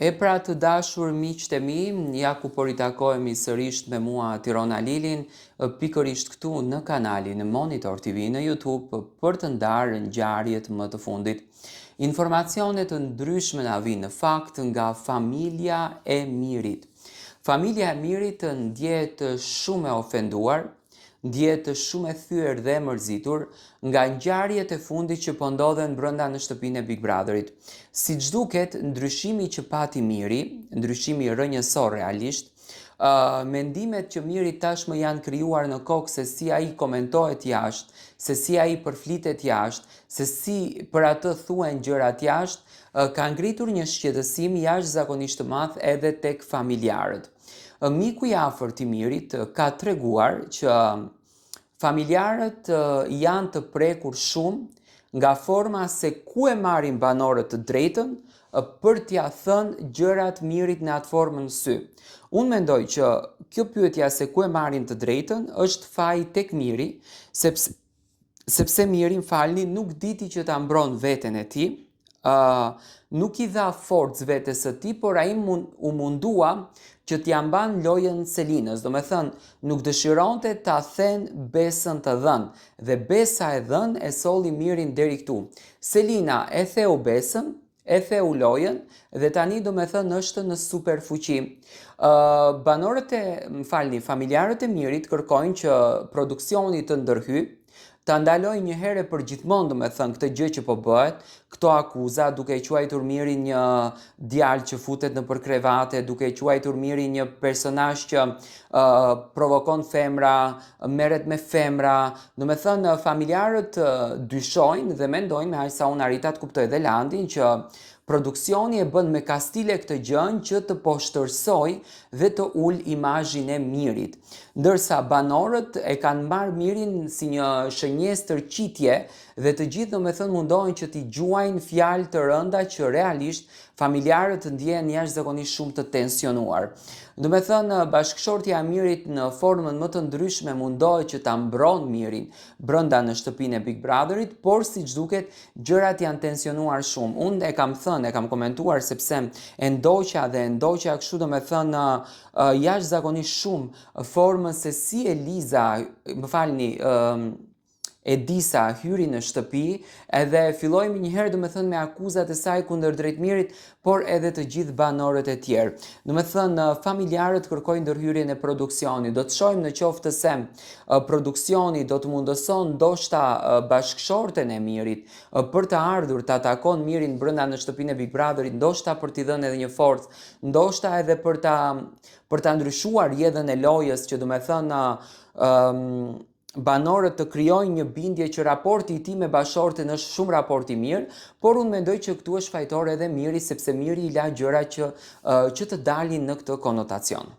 E pra të dashur miqtë e mi, ja ku po ritakohemi sërish me mua Tirona Lilin, pikërisht këtu në kanalin Monitor TV në YouTube për të ndarë ngjarjet më të fundit. Informacionet të ndryshme na vinë në fakt nga familja e Mirit. Familja e Mirit ndjehet shumë e ofenduar, ndjehet shumë e thyer dhe e mërzitur nga ngjarjet e fundit që po ndodhen brenda në shtëpinë e Big Brotherit. Siç duket, ndryshimi që pati Miri, ndryshimi rrënjësor realisht, mendimet që Miri tashmë janë krijuar në kokë se si ai komentohet jashtë, se si ai përflitet jashtë, se si për atë thuhen gjërat jashtë, ka ngritur një shqetësim jashtëzakonisht të madh edhe tek familjarët. Miku i afërt i Mirit ka treguar që familjarët janë të prekur shumë nga forma se ku e marrin banorët të drejtën për t'ia thënë gjërat Mirit në atë formën sy. Unë mendoj që kjo pyetja se ku e marrin të drejtën është faji tek Miri, sepse Miri, m'falni, nuk diti që ta mbron veten e tij, nuk i dha forcë vetes së tij, por ai u mundua që t'ja mban lojën Selinës, do me thënë, nuk dëshironte ta thënë besën të dhënë, dhe besa e dhënë e solli Mirin deri këtu. Selina e theu besën, e theu lojën, dhe tani do me thënë është në super fuqi. Familjarët e Mirit kërkojnë që produksioni të ndërhyjë, ta ndaloj një herë për gjithmonë, do me thënë, këtë gjë që po bëhet, këto akuza, duke i quajtur Mirin një djalë që futet në përkrevate, duke i quajtur Mirin një personazh që provokon femra, merret me femra, do me thënë, familjarët dyshojnë dhe mendojnë, me aq sa unë arrita të kuptoj dhe Landin, që produksioni e bën me kastile këtë gjën që të poshtërsoj dhe të ul imazhin e Mirit. Ndërsa banorët e kanë marrë Mirin si një shënjesë tërqitje dhe të gjithë, do me thënë, mundohen që t'i gjuajnë fjalë të rënda që realisht familjarët ndjehen jashtëzakonisht shumë të tensionuar. Do me thënë, bashkëshortja e Mirit në formën më të ndryshme mundohet që ta mbron Mirin brenda në shtëpinë e Big Brotherit, por siç duket gjërat janë tensionuar shumë. Unë e kam thënë, e kam komentuar sepse e ndoqa kështu, do me thënë, jashtëzakonisht shumë formën se si Edisa hyri në shtëpi edhe filloi një herë, do me thënë, me akuzat e saj kundër drejt Mirit, por edhe të gjithë banorët e tjerë. Do me thënë, familjarët kërkojnë ndërhyrjen e produksionit. Do të shohim në qoftë se produksioni do të mundëson ndoshta bashkëshorten e Mirit për të ardhur të atakon Mirin brenda në shtëpinë e Big Brotherit, ndoshta për t'i dhënë edhe një forcë, ndoshta edhe për ta ndryshuar rrjedhën e lojës, që do me thënë banorët të krijojnë një bindje që raporti i tij me bashkëshorten është shumë raport i mirë, por unë mendoj që këtu është fajtor edhe Miri, sepse Miri i la gjëra që të dalin në këtë konotacion.